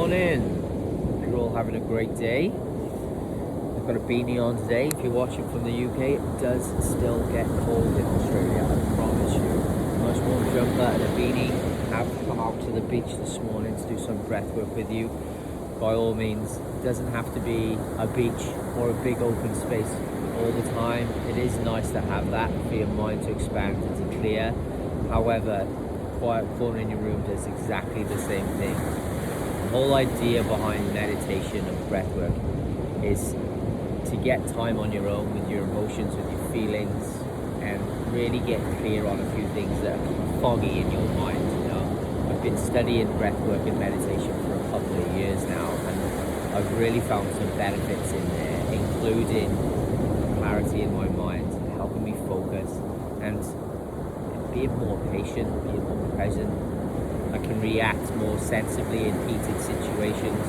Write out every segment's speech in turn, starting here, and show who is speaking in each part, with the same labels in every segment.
Speaker 1: morning. Hope you're all having a great day. I've got a beanie on today. If you're watching from the UK, it does still get cold in Australia, I promise you. Much more jumper and a beanie. Have come out to the beach this morning to do some breath work with you. By all means, it doesn't have to be a beach or a big open space all the time. It is nice to have that for your mind to expand and to clear. However, quiet corner in your room does exactly the same thing. The whole idea behind meditation and breath work is to get time on your own with your emotions, with your feelings, and really get clear on a few things that are foggy in your mind. You know, I've been studying breath work and meditation for a couple of years now, and I've really found some benefits in there, including clarity in my mind, helping me focus, and being more patient, being more present. I can react more sensibly in heated situations.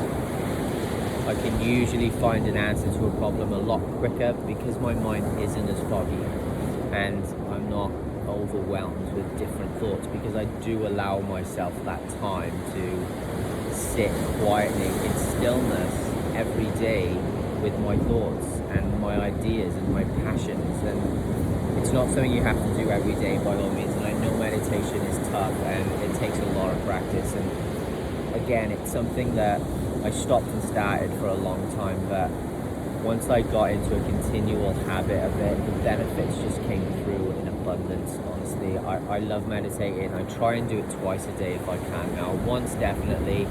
Speaker 1: I can usually find an answer to a problem a lot quicker because my mind isn't as foggy and I'm not overwhelmed with different thoughts, because I do allow myself that time to sit quietly in stillness every day with my thoughts and my ideas and my passions. And it's not something you have to do every day by all means, and I know meditation is tough and it takes a lot of practice, and again, it's something that I stopped and started for a long time, but once I got into a continual habit of it, the benefits just came through in abundance. Honestly, I love meditating. I try and do it twice a day if I can now, once definitely.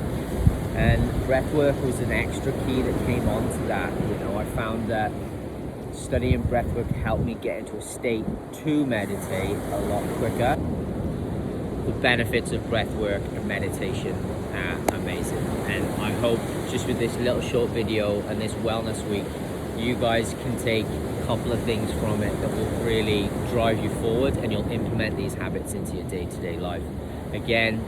Speaker 1: And breathwork was an extra key that came onto that. You know, I found that studying breathwork helped me get into a state to meditate a lot quicker. The benefits of breathwork and meditation are amazing, and I hope just with this little short video and this wellness week, you guys can take a couple of things from it that will really drive you forward, and you'll implement these habits into your day-to-day life. Again,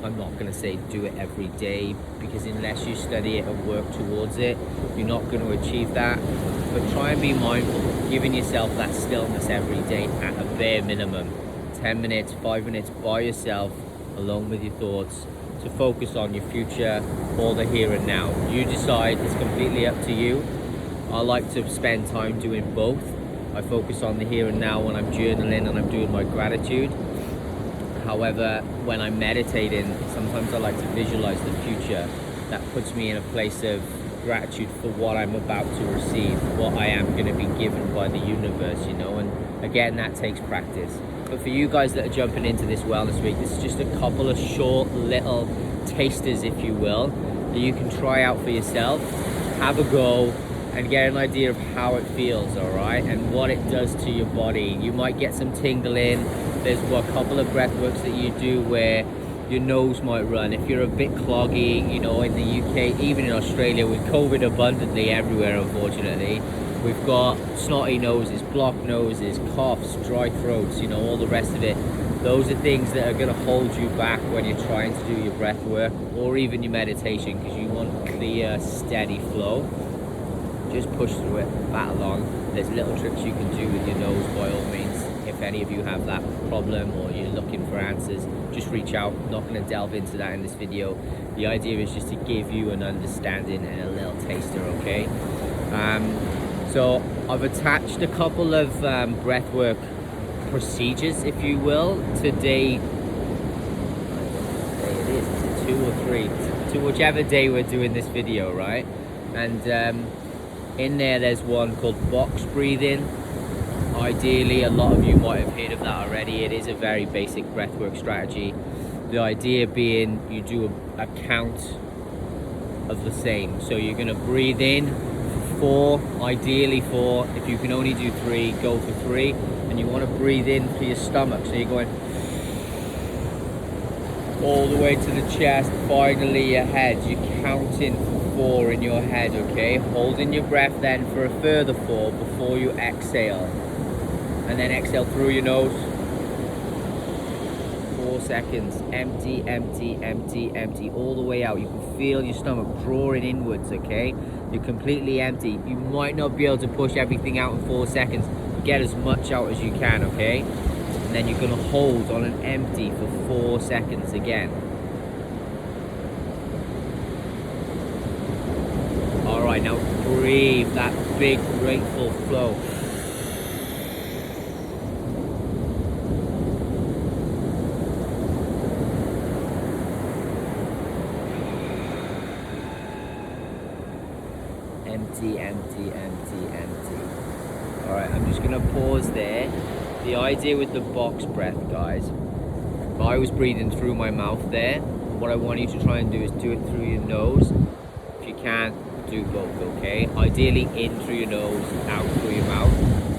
Speaker 1: I'm not going to say do it every day, because unless you study it and work towards it, you're not going to achieve that. But try and be mindful, giving yourself that stillness every day at a bare minimum. 10 minutes, 5 minutes by yourself, alone with your thoughts, to focus on your future or the here and now. You decide, it's completely up to you. I like to spend time doing both. I focus on the here and now when I'm journaling and I'm doing my gratitude. However, when I'm meditating, sometimes I like to visualize the future. That puts me in a place of gratitude for what I'm about to receive, what I am going to be given by the universe, you know, and again, that takes practice. But for you guys that are jumping into this wellness week, this is just a couple of short little tasters, if you will, that you can try out for yourself, have a go, and get an idea of how it feels, all right, and what it does to your body. You might get some tingling. There's a couple of breath works that you do where your nose might run. If you're a bit cloggy, you know, in the UK, even in Australia, with COVID abundantly everywhere, unfortunately, we've got snotty noses, blocked noses, coughs, dry throats, you know, all the rest of it. Those are things that are going to hold you back when you're trying to do your breath work or even your meditation, because you want clear, steady flow. Just push through it, battle on. There's little tricks you can do with your nose by all means. If any of you have that problem or you're looking for answers, just reach out. I'm not going to delve into that in this video. The idea is just to give you an understanding and a little taster, okay? So I've attached a couple of breathwork procedures, if you will. Today it is, it's 2 or 3, to whichever day we're doing this video, right? And in there's one called box breathing. Ideally, a lot of you might have heard of that already. It is a very basic breathwork strategy. The idea being you do a count of the same. So you're going to breathe in for 4, ideally 4. If you can only do 3, go for 3. And you want to breathe in for your stomach. So you're going all the way to the chest, finally your head. You're counting for 4 in your head, okay? Holding your breath then for a further 4 before you exhale. And then exhale through your nose. 4 seconds. Empty, empty, empty, empty. All the way out. You can feel your stomach drawing inwards, okay? You're completely empty. You might not be able to push everything out in 4 seconds. Get as much out as you can, okay? And then you're going to hold on an empty for 4 seconds again. breathe that big, grateful flow. Empty, empty, empty, empty. All right, I'm just gonna pause there. The idea with the box breath, guys, if I was breathing through my mouth there, what I want you to try and do is do it through your nose. If you can't, do both, okay? Ideally in through your nose, out through your mouth.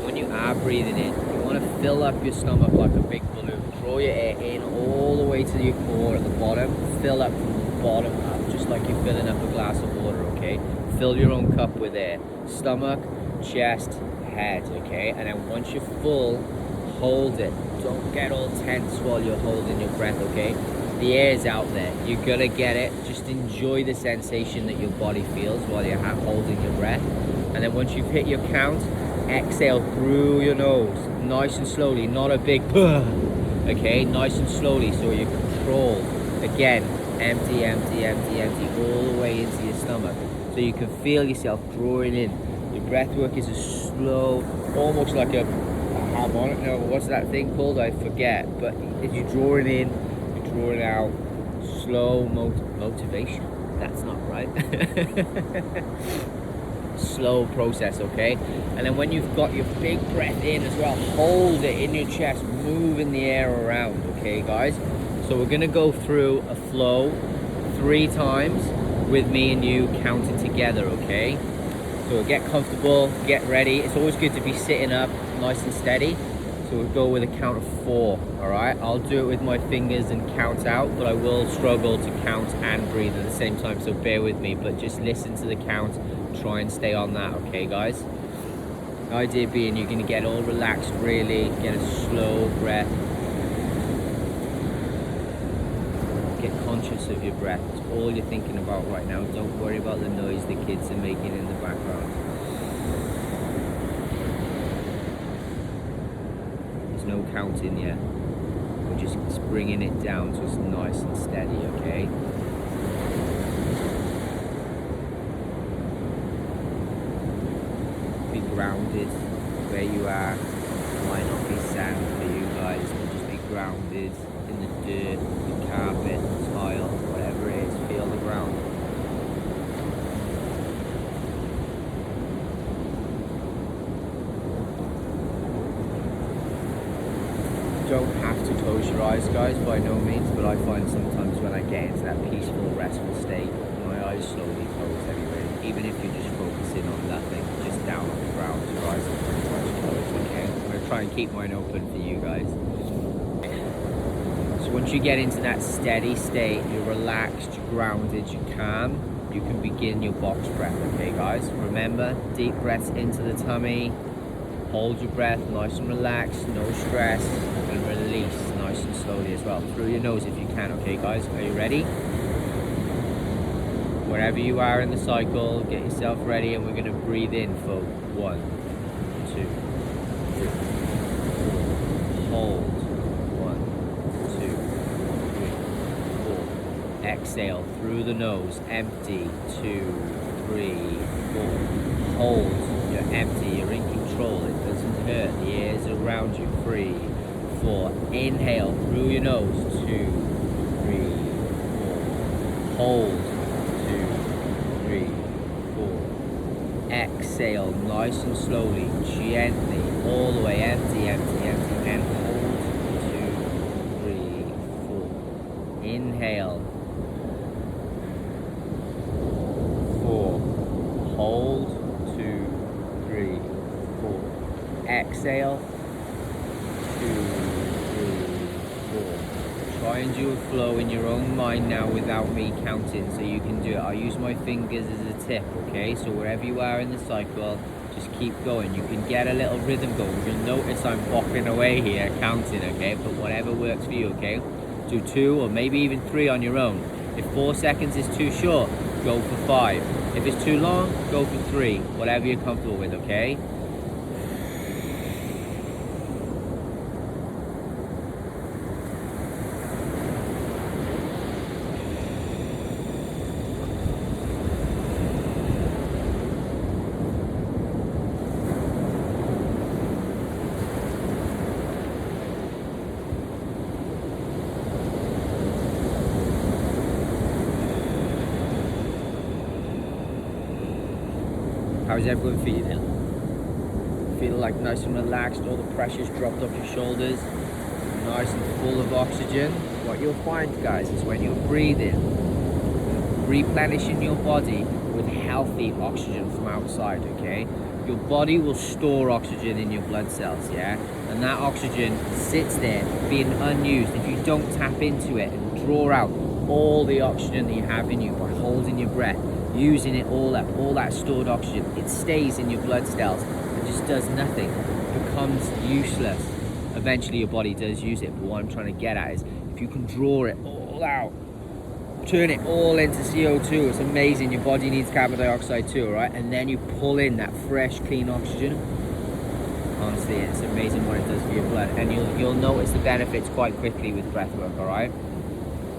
Speaker 1: When you are breathing in, you want to fill up your stomach like a big balloon. Draw your air in all the way to your core at the bottom. Fill up from the bottom up, just like you're filling up a glass of water, okay? Fill your own cup with air. Stomach, chest, head, okay? And then once you're full, hold it. Don't get all tense while you're holding your breath, okay? The air's out there. You're gonna get it. Just enjoy the sensation that your body feels while you're holding your breath. And then once you've hit your count, exhale through your nose, nice and slowly, not a big okay? Nice and slowly so you're controlled. Again, empty, empty, empty, empty, all the way into your stomach. So you can feel yourself drawing in. Your breath work is a slow, almost like a harmonic, no, what's that thing called? I forget. But if you're drawing in, you're drawing out, slow motivation. That's not right. Slow process, okay? And then when you've got your big breath in as well, hold it in your chest, moving the air around, okay, guys? So we're gonna go through a flow 3 times with me and you counting together, okay? So get comfortable, get ready. It's always good to be sitting up nice and steady. So we'll go with a count of 4, all right? I'll do it with my fingers and count out, but I will struggle to count and breathe at the same time, so bear with me, but just listen to the count, try and stay on that, okay, guys? The idea being you're gonna get all relaxed, really, get a slow breath. Get conscious of your breath. It's all you're thinking about right now. Don't worry about the noise the kids are making in the background. No counting yet. We're just bringing it down so it's nice and steady, okay? Be grounded where you are. Might not be sand for you guys, but just be grounded in the dirt, the carpet, the tile, whatever it is, feel the ground. Don't have to close your eyes, guys, by no means, but I find sometimes when I get into that peaceful, restful state, my eyes slowly close anyway. Even if you're just focusing on nothing, just down on the ground, your eyes are pretty much closed, okay? I'm going to try and keep mine open for you guys. So once you get into that steady state, you're relaxed, you're grounded, you're calm, you can begin your box breath, okay, guys? Remember, deep breaths into the tummy. Hold your breath, nice and relaxed, no stress, and release nice and slowly as well. Through your nose if you can, okay, guys? Are you ready? Wherever you are in the cycle, get yourself ready, and we're going to breathe in for 1, 2, 3, 4. Hold. 1, 2, 3, 4. Exhale through the nose, empty. 2, 3, 4. Hold. You're empty, you're in control, it doesn't hurt, the air is around you. 3, 4. Inhale through your nose. 2, 3, 4. Hold. 2, 3, 4. Exhale nice and slowly, gently, all the way, empty, empty, empty, and hold. 2, 3, 4. Inhale. 4. Hold. 3, 4. Exhale. 2, 3, 4. Try and do a flow in your own mind now without me counting, so you can do it. I'll use my fingers as a tip, okay? So wherever you are in the cycle, just keep going. You can get a little rhythm going. You'll notice I'm bopping away here, counting, okay? But whatever works for you, okay? Do 2 or maybe even 3 on your own. If 4 seconds is too short, go for 5. If it's too long, go for 3. Whatever you're comfortable with, okay? How's everyone feeling? Feeling like nice and relaxed, all the pressure's dropped off your shoulders, nice and full of oxygen. What you'll find, guys, is when you're breathing, replenishing your body with healthy oxygen from outside, okay? Your body will store oxygen in your blood cells, yeah? And that oxygen sits there being unused. If you don't tap into it and draw out all the oxygen that you have in you by holding your breath, using it all up, all that stored oxygen, it stays in your blood cells and just does nothing. It becomes useless. Eventually your body does use it, but what I'm trying to get at is if you can draw it all out, turn it all into CO2, it's amazing. Your body needs carbon dioxide too, right? And then you pull in that fresh, clean oxygen. Honestly, it's amazing what it does for your blood, and you'll notice the benefits quite quickly with breath work, all right?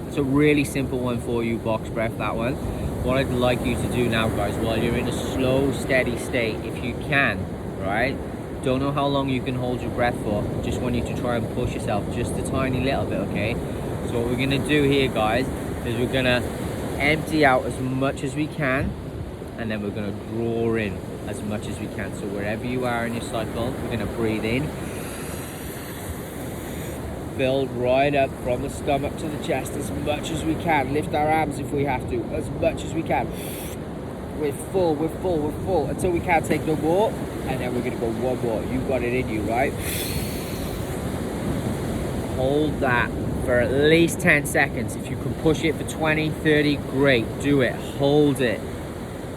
Speaker 1: It's a really simple one for you, box breath, that one. What I'd like you to do now, guys, while you're in a slow, steady state, if you can, right? Don't know how long you can hold your breath for, just want you to try and push yourself just a tiny little bit, okay? So what we're gonna do here, guys, is we're gonna empty out as much as we can, and then we're gonna draw in as much as we can. So wherever you are in your cycle, we're gonna breathe in, build right up from the stomach to the chest as much as we can. Lift our arms if we have to, as much as we can. We're full, we're full, we're full, until we can't take no more, and then we're gonna go one more. You've got it in you, right? Hold that for at least 10 seconds. If you can push it for 20, 30, great, do it, hold it.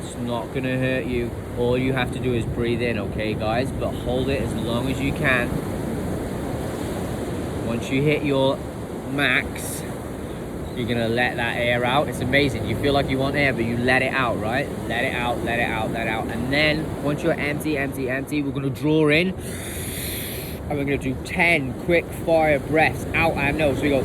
Speaker 1: It's not gonna hurt you. All you have to do is breathe in, okay, guys? But hold it as long as you can. Once you hit your max, you're gonna let that air out. It's amazing. You feel like you want air, but you let it out, right? Let it out, let it out, let it out. And then once you're empty, empty, empty, we're gonna draw in, and we're gonna do 10 quick fire breaths out our nose. We go.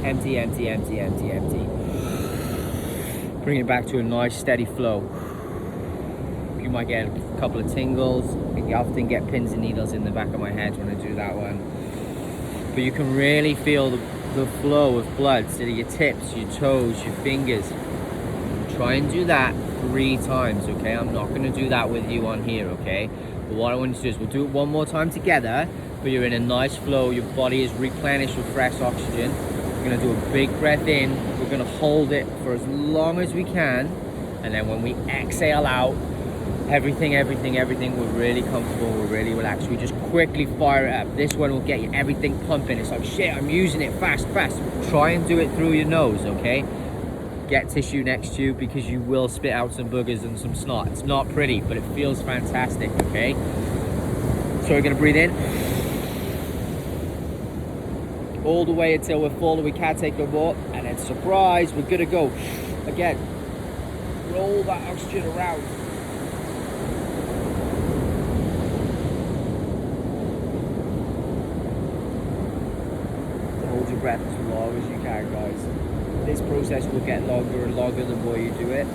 Speaker 1: Empty, empty, empty, empty, empty. Bring it back to a nice steady flow. You might get a couple of tingles. I often get pins and needles in the back of my head when I do that one. But you can really feel the flow of blood to your tips, your toes, your fingers. Try and do that 3 times, okay? I'm not gonna do that with you on here, okay? But what I want you to do is we'll do it one more time together, but you're in a nice flow, your body is replenished with fresh oxygen. We're gonna do a big breath in, we're gonna hold it for as long as we can, and then when we exhale out, everything, we're really comfortable, we're really relaxed. We just quickly fire it up. This one will get you everything pumping. It's like, shit, I'm using it fast. Try and do it through your nose, okay? Get tissue next to you because you will spit out some boogers and some snot. It's not pretty, but it feels fantastic, okay? So we're gonna breathe in. All the way until we're full and we can't take no more. And then surprise, we're gonna go. Again, roll that oxygen around. Hold your breath as long as you can, guys. This process will get longer and longer the more you do it.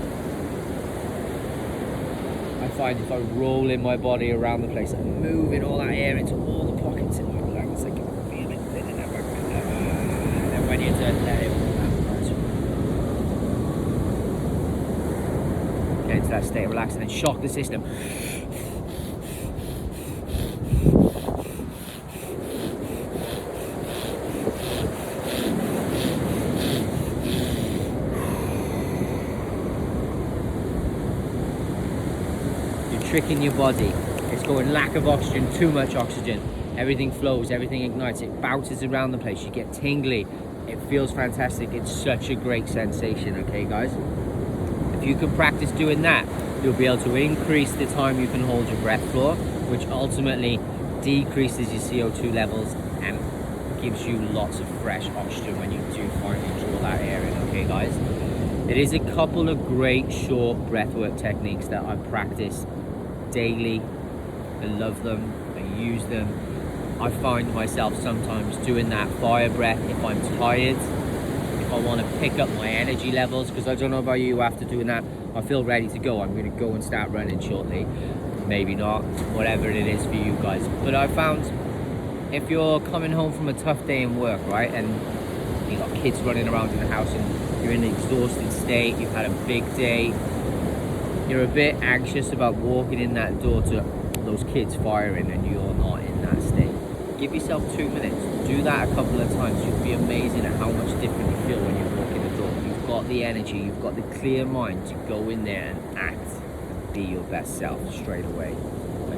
Speaker 1: I find if I roll in my body around the place, I'm moving all that air into all the pockets in my lungs. I can feel it thinning out. And then when you turn, let it all out. Get into that state of relax and then shock the system. Tricking your body. It's going lack of oxygen, too much oxygen. Everything flows, everything ignites, it bounces around the place, you get tingly. It feels fantastic. It's such a great sensation, okay, guys? If you can practice doing that, you'll be able to increase the time you can hold your breath for, which ultimately decreases your CO2 levels and gives you lots of fresh oxygen when you do finally draw that air in, okay, guys? It is a couple of great short breathwork techniques that I practice daily. I love them, I use them. I find myself sometimes doing that fire breath if I'm tired, if I want to pick up my energy levels, because I don't know about you, after doing that I feel ready to go. I'm going to go and start running shortly, maybe not, whatever it is for you guys. But I found if you're coming home from a tough day in work, right, and you got kids running around in the house and you're in an exhausted state, you've had a big day, you're a bit anxious about walking in that door to those kids firing and you're not in that state. Give yourself 2 minutes. Do that a couple of times. You'll be amazing at how much different you feel when you walk in the door. You've got the energy, you've got the clear mind to go in there and act and be your best self straight away.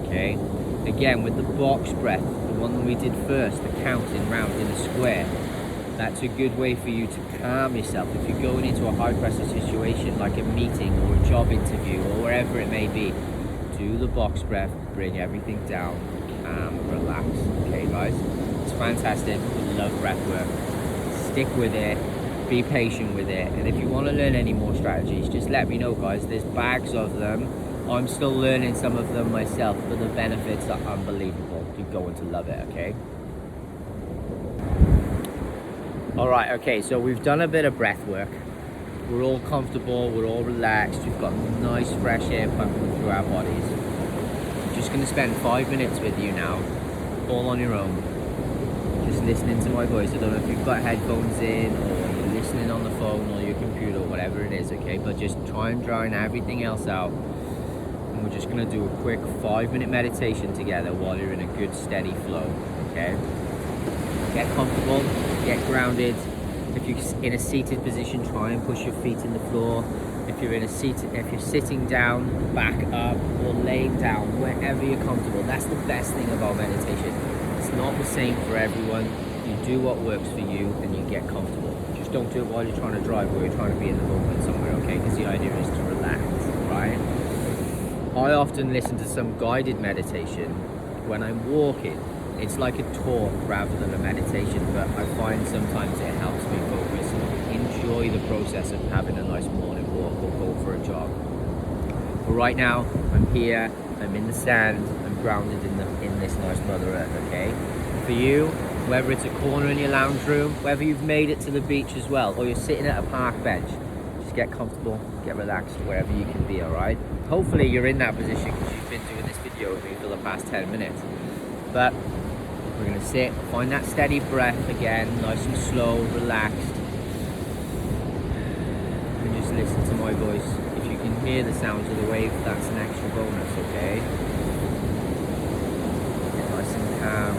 Speaker 1: Okay? Again, with the box breath, the one that we did first, the counting round in a square, that's a good way for you to calm yourself. If you're going into a high pressure situation like a meeting or a job interview or wherever it may be, do the box breath, bring everything down, calm, relax. Okay guys, it's fantastic. We love breathwork. Stick with it, be patient with it, and if you want to learn any more strategies, just let me know guys. There's bags of them. I'm still learning some of them myself, but the benefits are unbelievable. You're going to love it, okay? Alright, okay, so we've done a bit of breath work. We're all comfortable, we're all relaxed, we've got nice fresh air pumping through our bodies. I'm just going to spend 5 minutes with you now, all on your own. Just listening to my voice. I don't know if you've got headphones in, or you're listening on the phone, or your computer, whatever it is, okay? But just try and drown everything else out. And we're just going to do a quick 5-minute meditation together while you're in a good steady flow, okay? Get comfortable, get grounded. If you're in a seated position, try and push your feet in the floor. If you're sitting down, back up, or laying down, wherever you're comfortable. That's the best thing about meditation. It's not the same for everyone. You do what works for you and you get comfortable. Just don't do it while you're trying to drive or you're trying to be in the moment somewhere, okay? Because the idea is to relax, right? I often listen to some guided meditation when I'm walking. It's like a talk rather than a meditation, but I find sometimes it helps me focus and enjoy the process of having a nice morning walk or go for a jog. But right now, I'm here, I'm in the sand, I'm grounded in this nice Mother Earth, okay? For you, whether it's a corner in your lounge room, whether you've made it to the beach as well, or you're sitting at a park bench, just get comfortable, get relaxed, wherever you can be, alright? Hopefully you're in that position because you've been doing this video with me for the past 10 minutes. But we're going to sit, find that steady breath again, nice and slow, relaxed. And just listen to my voice. If you can hear the sounds of the wave, that's an extra bonus, okay? Get nice and calm.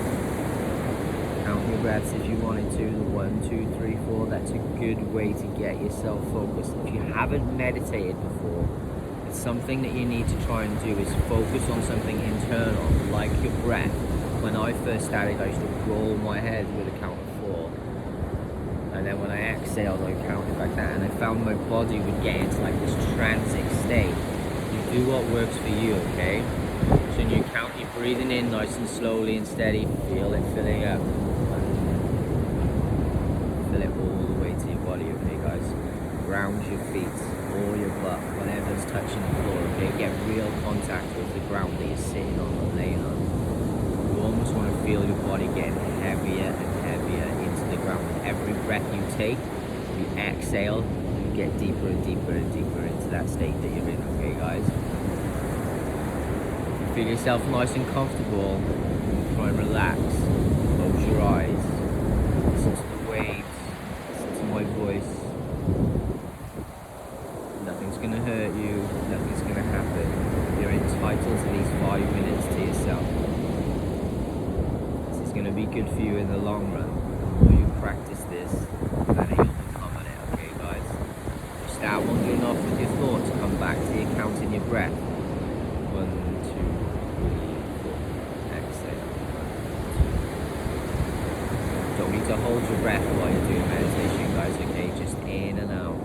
Speaker 1: Count your breaths if you wanted to. The 1, 2, 3, 4. That's a good way to get yourself focused. If you haven't meditated before, it's something that you need to try and do is focus on something internal, like your breath. When I first started, I used to roll my head with a count of 4. And then when I exhaled, I counted like that. And I found my body would get into like this transic state. You do what works for you, okay? So when you count, you're breathing in nice and slowly and steady. Feel it filling up. Fill it all the way to your body, okay, guys? Ground your feet or your butt, whatever's touching the floor, okay? Get real contact with the ground that you're sitting on or laying on. You almost want to feel your body getting heavier and heavier into the ground. With every breath you take, you exhale, you get deeper and deeper and deeper into that state that you're in, okay guys? You feel yourself nice and comfortable, try and relax, close your eyes, listen to the waves, listen to my voice. Nothing's going to hurt you, nothing's going to happen. You're entitled to these 5 minutes to yourself. It's going to be good for you in the long run. The more you practice this, the better you'll become at it, okay guys? You start wandering off with your thoughts, come back to your counting your breath. 1, 2, 3, 4. Exhale. Don't need to hold your breath while you're doing meditation, guys, okay? Just in and out.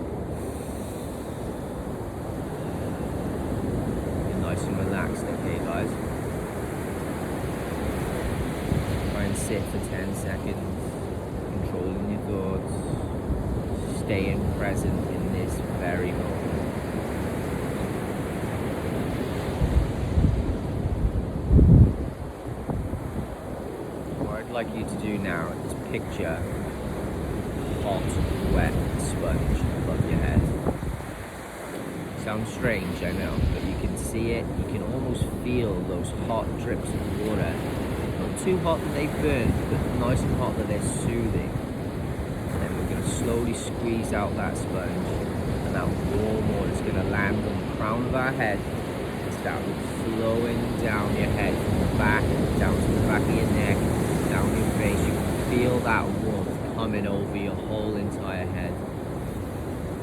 Speaker 1: You're nice and relaxed, okay guys? Sit for 10 seconds, controlling your thoughts, staying present in this very moment. What I'd like you to do now is picture a hot, wet sponge above your head. Sounds strange, I know, but you can see it, you can almost feel those hot drips of water not too hot that they burn, but nice and hot that they're soothing. And then we're going to slowly squeeze out that sponge, and that warm water is going to land on the crown of our head. It's down, flowing down your head, from the back, down to the back of your neck, down your face. You can feel that warmth coming over your whole entire head.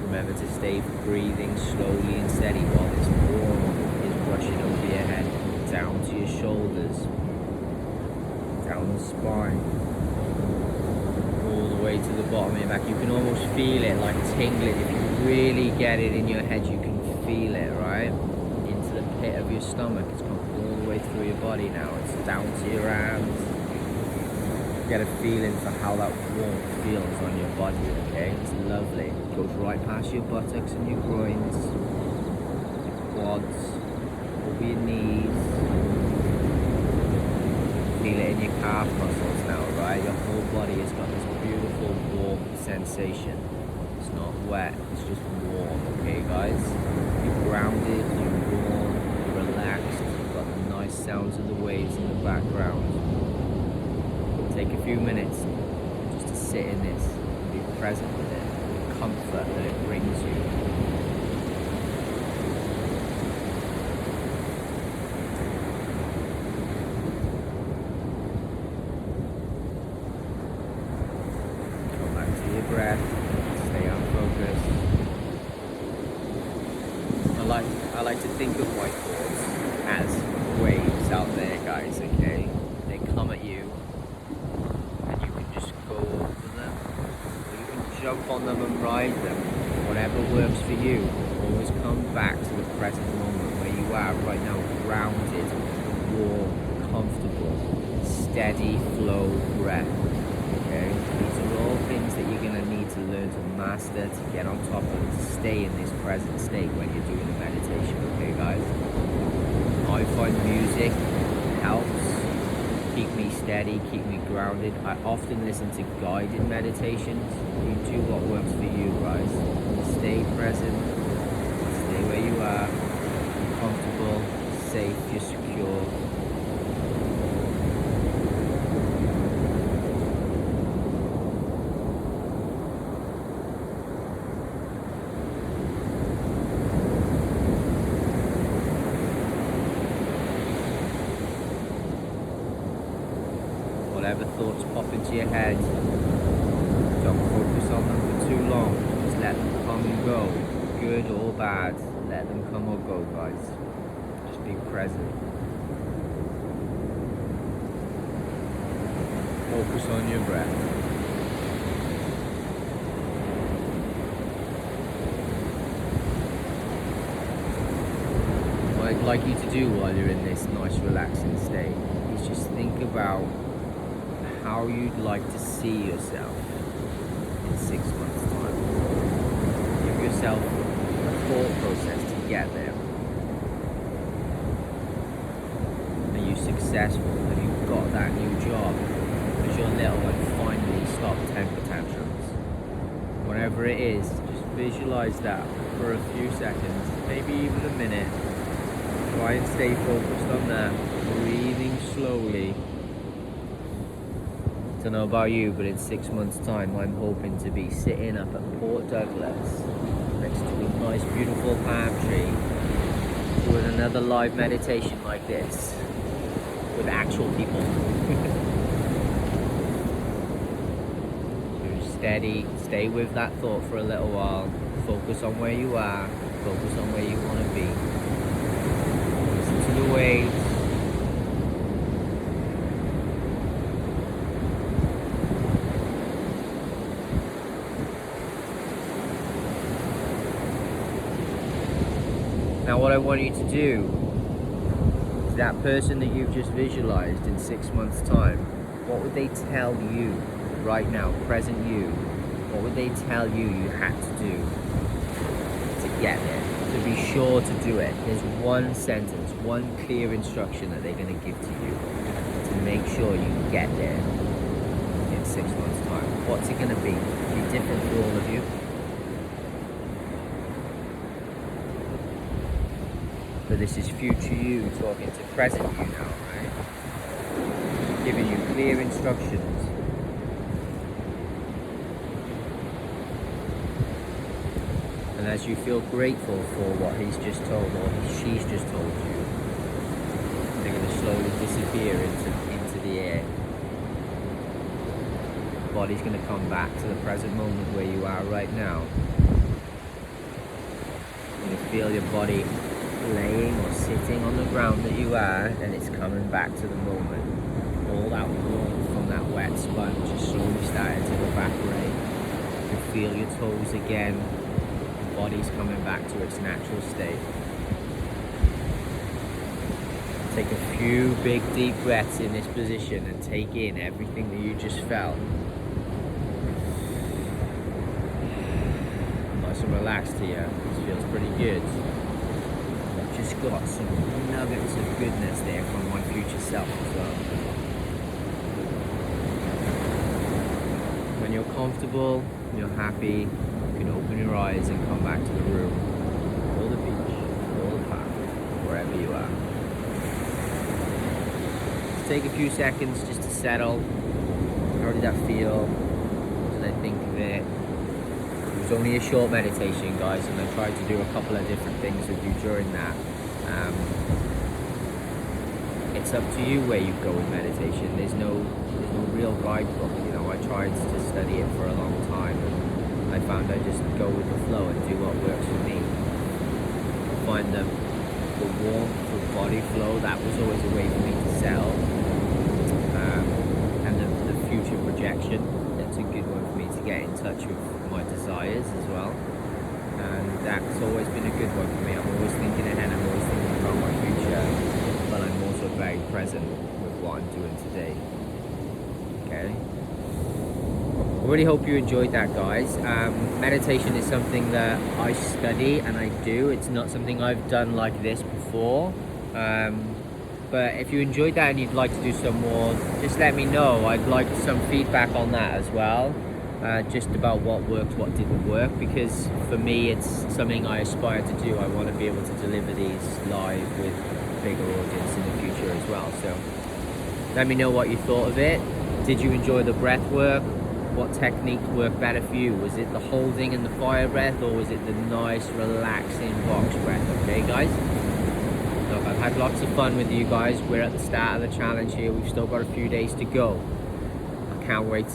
Speaker 1: Remember to stay breathing slowly and steady while this warmth is rushing over your head, down to your shoulders, down the spine, all the way to the bottom of your back. You can almost feel it like tingling. If you really get it in your head, you can feel it, right? Into the pit of your stomach. It's come all the way through your body now. It's down to your arms. Get a feeling for how that warmth feels on your body, okay? It's lovely. It goes right past your buttocks and your groins, your quads, over your knees. Feel it in your calf muscles now, right? Your whole body has got this beautiful warm sensation. It's not wet, it's just warm, okay guys? You're grounded, you're warm, you're relaxed, you've got the nice sounds of the waves in the background. Take a few minutes just to sit in this, and be present with it, the comfort that it brings you. Come back to your breath, stay on focus. I like to think of whiteboards as waves out there, guys, okay? They come at you, jump on them and ride them, whatever works for you. Always come back to the present moment where you are right now, grounded, warm, comfortable, steady flow breath. Okay, these are all things that you're going to need to learn to master, to get on top of, to stay in this present state when you're doing a meditation. Okay guys, I find music helps keep me steady, keep me grounded. I often listen to guided meditations. You do what works for you, guys. Stay present, stay where you are, you're comfortable, safe, you're secure. Whatever thoughts pop into your head, don't focus on them for too long. Just let them come and go, good or bad. Let them come or go, guys. Just be present. Focus on your breath. What I'd like you to do while you're in this nice relaxing state is just think about how you'd like to see yourself in 6 months' time. Give yourself a thought process to get there. Are you successful? Have you got that new job? Has your little one finally stopped temper tantrums? Whatever it is, just visualize that for a few seconds, maybe even a minute. Try and stay focused on that, breathing slowly. I don't know about you, but in 6 months' time, I'm hoping to be sitting up at Port Douglas next to a nice, beautiful palm tree, doing another live meditation like this with actual people. So steady, stay with that thought for a little while. Focus on where you are. Focus on where you want to be. Listen to the waves. Now what I want you to do is that person that you've just visualized in 6 months' time, what would they tell you right now, present you? What would they tell you you had to do to get there, to be sure to do it? There's one sentence, one clear instruction that they're going to give to you to make sure you get there in 6 months' time. What's it going to be? It'll be different for all of you. But this is future you talking to present you now, right? giving you clear instructions. And as you feel grateful for what he's just told, or she's just told you, they're going to slowly disappear into the air. The body's going to come back to the present moment where you are right now. You feel your body laying or sitting on the ground that you are, and it's coming back to the moment. All that warmth from that wet sponge is slowly starting to evaporate. You feel your toes again. The body's coming back to its natural state. Take a few big deep breaths in this position and take in everything that you just felt. Nice and relaxed here. This feels pretty good. I've just got some nuggets of goodness there from my future self as well. When you're comfortable, you're happy, you can open your eyes and come back to the room, or the beach, or the park, wherever you are. Just take a few seconds just to settle. How did that feel? What did I think of it? It was only a short meditation, guys, and I tried to do a couple of different things with you during that. It's up to you where you go with meditation. There's no real guidebook. You know, I tried to study it for a long time, and I found I just go with the flow and do what works for me. Find the warmth, the body flow. That was always a way for me to settle. And the future projection. That's a good one for me to get in touch with my desires as well. And that's always been a good one for me. I'm always thinking ahead. I'm always thinking about my future, but I'm also very present with what I'm doing today. Okay. I really hope you enjoyed that, guys. Meditation is something that I study and I do. It's not something I've done like this before. But if you enjoyed that and you'd like to do some more, just let me know. I'd like some feedback on that as well. Just about what worked, what didn't work, because for me it's something I aspire to do. I want to be able to deliver these live with a bigger audience in the future as well. So let me know what you thought of it. Did you enjoy the breath work? What technique worked better for you? Was it the holding and the fire breath, or was it the nice relaxing box breath? Okay guys, look, I've had lots of fun with you guys. We're at the start of the challenge here. We've still got a few days to go. I can't wait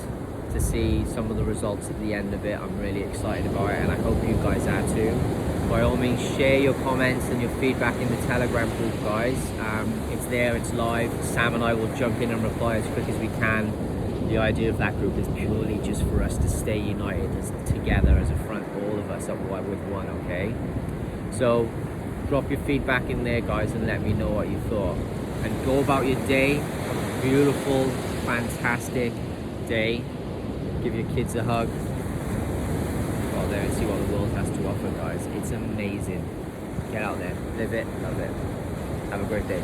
Speaker 1: to see some of the results at the end of it. I'm really excited about it, and I hope you guys are too. By all means, share your comments and your feedback in the Telegram group, guys. It's there, it's live. Sam and I will jump in and reply as quick as we can. The idea of that group is purely just for us to stay united together as a front, all of us with one, okay? So drop your feedback in there, guys, and let me know what you thought. And go about your day. Have a beautiful, fantastic day. Give your kids a hug. Go out there and see what the world has to offer, guys. It's amazing. Get out there, live it, love it. Have a great day.